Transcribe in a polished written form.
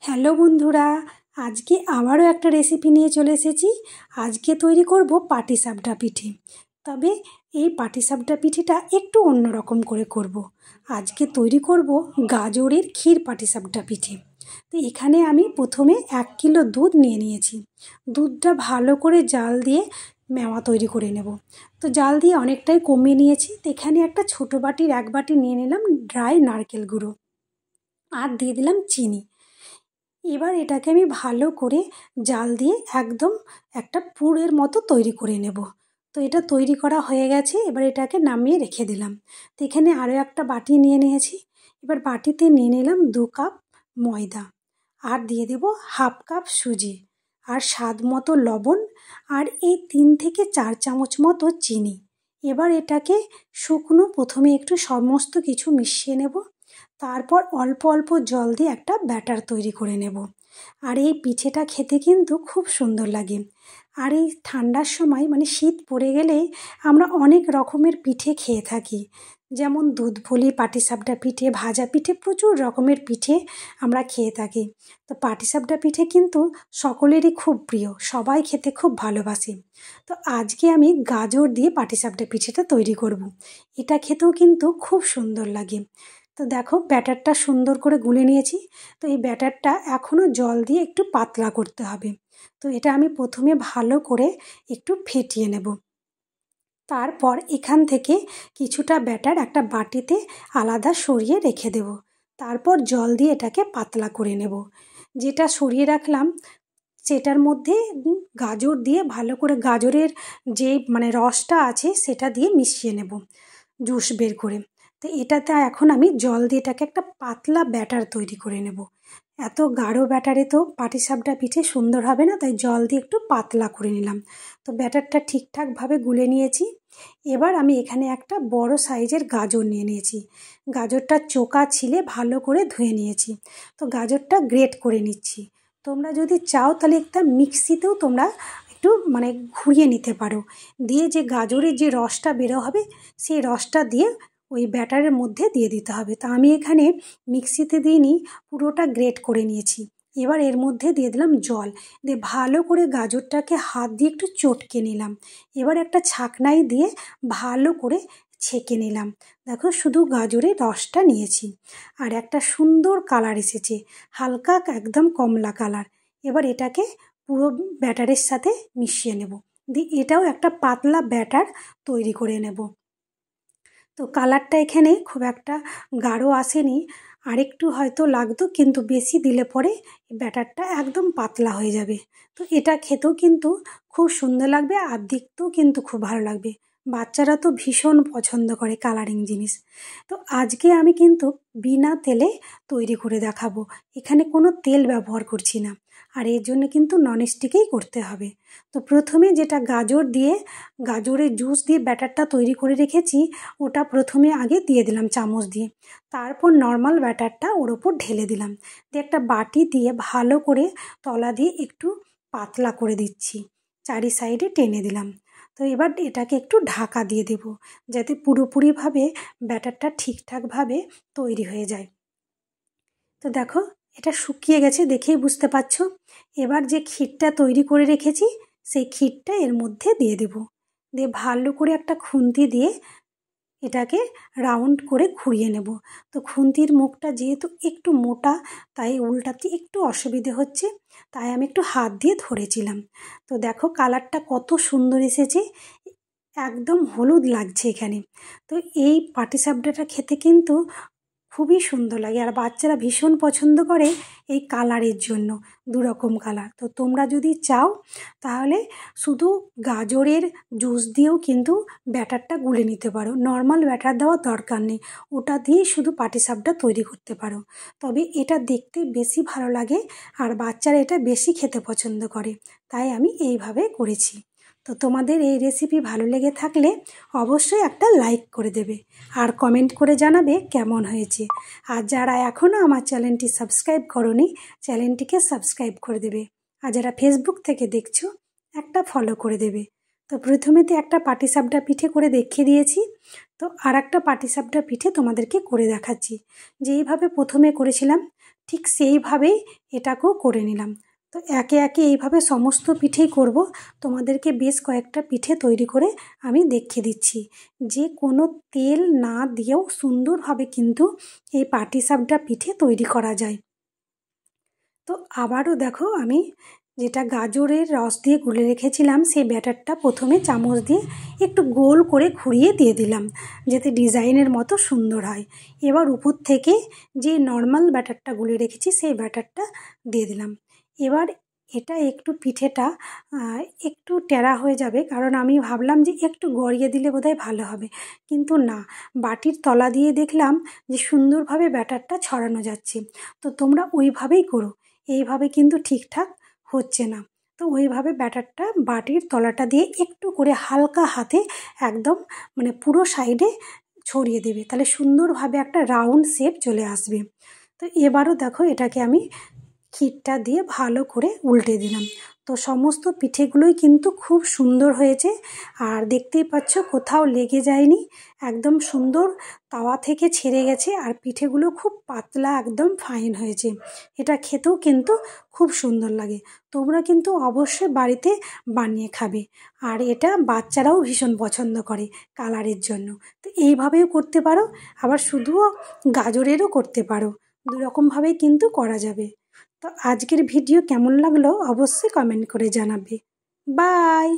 Hello বন্ধুরা, আজকে আবারও একটা রেসিপি নিয়ে চলে এসেছি। আজকে তৈরি করব পাটিসাপটা পিঠে। তবে এই পাটিসাপটা পিঠেটা একটু অন্যরকম করে করব। আজকে তৈরি করব গাজরের ক্ষীর পাটিসাপটা পিঠে। তো এখানে আমি প্রথমে 1 কিলো দুধ নিয়ে নিয়েছি। দুধটা ভালো করে জাল দিয়ে মেওয়া তৈরি করে নেব। তো জাল দিয়ে অনেকটাই কমিয়ে নিয়েছি। তো এখানে একটা ছোটো বাটির 1 বাটি নিয়ে নিলাম ড্রাই নারকেল গুঁড়ো, আর দিয়ে দিলাম চিনি। এবার এটাকে আমি ভালো করে জাল দিয়ে একদম একটা পুরের মতো তৈরি করে নেব। তো এটা তৈরি করা হয়ে গেছে, এবার এটাকে নামিয়ে রেখে দিলাম। তো এখানে আরও একটা বাটি নিয়ে নিয়েছি। এবার বাটিতে নিয়ে নিলাম 2 কাপ ময়দা, আর দিয়ে দেব 1/2 কাপ সুজি, আর স্বাদ মতো লবণ, আর এই 3 থেকে 4 চামচ মতো চিনি। এবার এটাকে শুকনো প্রথমে একটু সমস্ত কিছু মিশিয়ে নেব। তারপর অল্প অল্প জল দিয়ে একটা ব্যাটার তৈরি করে নেব। আর এই পিঠেটা খেতে কিন্তু খুব সুন্দর লাগে। আর এই ঠান্ডার সময় মানে শীত পড়ে গেলেই আমরা অনেক রকমের পিঠে খেয়ে থাকি, যেমন দুধ পুলি, পাটিসাপটা পিঠে, ভাজা পিঠে, প্রচুর রকমের পিঠে আমরা খেয়ে থাকি। তো পাটিসাপটা পিঠে কিন্তু সকলেরই খুব প্রিয়, সবাই খেতে খুব ভালোবাসে। তো আজকে আমি গাজর দিয়ে পাটিসাপটা পিঠেটা তৈরি করব। এটা খেতেও কিন্তু খুব সুন্দর লাগে। তো দেখো ব্যাটারটা সুন্দর করে গুলে নিয়েছি। তো এই ব্যাটারটা এখনও জল দিয়ে একটু পাতলা করতে হবে। তো এটা আমি প্রথমে ভালো করে একটু ফেটিয়ে নেব। তারপর এখান থেকে কিছুটা ব্যাটার একটা বাটিতে আলাদা সরিয়ে রেখে দেব। তারপর জল দিয়ে এটাকে পাতলা করে নেব। যেটা সরিয়ে রাখলাম সেটার মধ্যে গাজর দিয়ে ভালো করে, গাজরের যে মানে রসটা আছে সেটা দিয়ে মিশিয়ে নেব, জুস বের করে। তো এটাতে এখন আমি জল দিয়ে এটাকে একটা পাতলা ব্যাটার তৈরি করে নেব। এত গাঢ় ব্যাটারে তো পাটিসাপটা পিঠে সুন্দর হবে না, তাই জল দিয়ে একটু পাতলা করে নিলাম। তো ব্যাটারটা ঠিকঠাকভাবে গুলে নিয়েছি। এবার আমি এখানে একটা বড় সাইজের গাজর নিয়ে নিয়েছি। গাজরটা চোকা ছিলে ভালো করে ধুয়ে নিয়েছি। তো গাজরটা গ্রেট করে নিচ্ছি। তোমরা যদি চাও তাহলে একটা মিক্সিতেও তোমরা একটু মানে ঘুরিয়ে নিতে পারো। দিয়ে যে গাজরের যে রসটা বেরো হবে সেই রসটা দিয়ে ওই ব্যাটারের মধ্যে দিয়ে দিতে হবে। তা আমি এখানে মিক্সিতে দিইনি, পুরোটা গ্রেট করে নিয়েছি। এবার এর মধ্যে দিয়ে দিলাম জল, দিয়ে ভালো করে গাজরটাকে হাত দিয়ে একটু চটকে নিলাম। এবার একটা ছাকনাই দিয়ে ভালো করে ছেঁকে নিলাম। দেখো শুধু গাজরের রসটা নিয়েছি, আর একটা সুন্দর কালার এসেছে, হালকা একদম কমলা কালার। এবার এটাকে পুরো ব্যাটারের সাথে মিশিয়ে নেব, দিয়ে এটাও একটা পাতলা ব্যাটার তৈরি করে নেব। তো কালারটা এখানে খুব একটা গাঢ় আসেনি, আরেকটু হয়তো লাগতো, কিন্তু বেশি দিলে পরে ব্যাটারটা একদম পাতলা হয়ে যাবে। তো এটা খেতেও কিন্তু খুব সুন্দর লাগবে, আর দেখতেও কিন্তু খুব ভালো লাগবে। বাচ্চারা তো ভীষণ পছন্দ করে কালারিং জিনিস। তো আজকে আমি কিন্তু বিনা তেলে তৈরি করে দেখাবো, এখানে কোনো তেল ব্যবহার করছি না। আর এর জন্য কিন্তু ননস্টিকেই করতে হবে। তো প্রথমে যেটা গাজরের জুস দিয়ে ব্যাটারটা তৈরি করে রেখেছি, ওটা প্রথমে আগে দিয়ে দিলাম চামচ দিয়ে। তারপর নর্মাল ব্যাটারটা ওর ওপর ঢেলে দিলাম, দিয়ে একটা বাটি দিয়ে ভালো করে তলা দিয়ে একটু পাতলা করে দিচ্ছি, চারি সাইডে টেনে দিলাম। তো এবার এটাকে একটু ঢাকা দিয়ে দেব, যাতে পুরোপুরিভাবে ব্যাটারটা ঠিকঠাকভাবে তৈরি হয়ে যায়। তো দেখো এটা শুকিয়ে গেছে, দেখেই বুঝতে পারছো। এবার যে ক্ষীরটা তৈরি করে রেখেছি সেই ক্ষীরটা এর মধ্যে দিয়ে দেব, দিয়ে ভালো করে একটা খুন্তি দিয়ে এটাকে রাউন্ড করে ঘুরিয়ে নেব। তো খুন্তির মুখটা যেহেতু একটু মোটা, তাই উল্টাতে একটু অসুবিধে হচ্ছে, তাই আমি একটু হাত দিয়ে ধরেছিলাম। তো দেখো কালারটা কত সুন্দর এসেছে, একদম হলুদ লাগছে এখানে। তো এই পাটিসাপটাটা খেতে কিন্তু খুবই সুন্দর লাগে, আর বাচ্চারা ভীষণ পছন্দ করে এই কালারের জন্য, 2 রকম কালার। তো তোমরা যদি চাও তাহলে শুধু গাজরের জুস দিয়েও কিন্তু ব্যাটারটা গুলে নিতে পারো, নর্মাল ব্যাটার দেওয়ার দরকার নেই, ওটা দিয়েই শুধু পাটিসাপটা তৈরি করতে পারো। তবে এটা দেখতে বেশি ভালো লাগে, আর বাচ্চারা এটা বেশি খেতে পছন্দ করে, তাই আমি এইভাবে করেছি। তো তোমাদের এই রেসিপি ভালো লেগে থাকলে অবশ্যই একটা লাইক করে দেবে, আর কমেন্ট করে জানাবে কেমন হয়েছে। আর যারা এখনও আমার চ্যানেলটি সাবস্ক্রাইব করোনি, চ্যানেলটিকে সাবস্ক্রাইব করে দেবে। আর যারা ফেসবুক থেকে দেখছো একটা ফলো করে দেবে। তো প্রথমেতে একটা পাটিসাপটা পিঠে করে দেখিয়ে দিয়েছি, তো আর একটা পাটিসাপটা পিঠে তোমাদেরকে করে দেখাচ্ছি। যেইভাবে প্রথমে করেছিলাম ঠিক সেইভাবেই এটাকেও করে নিলাম। তো একে একে এইভাবে সমস্ত পিঠেই করব। তোমাদেরকে বেশ কয়েকটা পিঠে তৈরি করে আমি দেখিয়ে দিচ্ছি যে কোনো তেল না দিয়েও সুন্দরভাবে কিন্তু এই পাটিসাপটা পিঠে তৈরি করা যায়। তো আবারও দেখো আমি যেটা গাজরের রস দিয়ে গুলে রেখেছিলাম সেই ব্যাটারটা প্রথমে চামচ দিয়ে একটু গোল করে ঘুরিয়ে দিয়ে দিলাম যাতে ডিজাইনের মতো সুন্দর হয়। এবার উপর থেকে যে নর্মাল ব্যাটারটা গুলে রেখেছি সেই ব্যাটারটা দিয়ে দিলাম। এবার এটা একটু পিঠেটা একটু টেরা হয়ে যাবে, কারণ আমি ভাবলাম যে একটু গড়িয়ে দিলে বোধহয় ভালো হবে, কিন্তু না, বাটির তলা দিয়ে দেখলাম যে সুন্দরভাবে ব্যাটারটা ছড়ানো যাচ্ছে। তো তোমরা ওইভাবেই করো, এইভাবে কিন্তু ঠিকঠাক হচ্ছে না। তো ওইভাবে ব্যাটারটা বাটির তলাটা দিয়ে একটু করে হালকা হাতে একদম মানে পুরো সাইডে ছড়িয়ে দেবে, তাহলে সুন্দরভাবে একটা রাউন্ড শেপ চলে আসবে। তো এবারও দেখো এটাকে আমি ক্ষীরটা দিয়ে ভালো করে উল্টে দিলাম। তো সমস্ত পিঠেগুলোই কিন্তু খুব সুন্দর হয়েছে, আর দেখতেই পাচ্ছ কোথাও লেগে যায়নি, একদম সুন্দর তাওয়া থেকে ছেড়ে গেছে, আর পিঠেগুলো খুব পাতলা একদম ফাইন হয়েছে। এটা খেতেও কিন্তু খুব সুন্দর লাগে। তোমরা কিন্তু অবশ্যই বাড়িতে বানিয়ে খাবে, আর এটা বাচ্চারাও ভীষণ পছন্দ করে কালারের জন্য। তো এইভাবেও করতে পারো, আবার শুধুও গাজরেরও করতে পারো, দুরকমভাবেই কিন্তু করা যাবে। তো আজকের ভিডিও কেমন লাগলো অবশ্যই কমেন্ট করে জানাবে। বাই।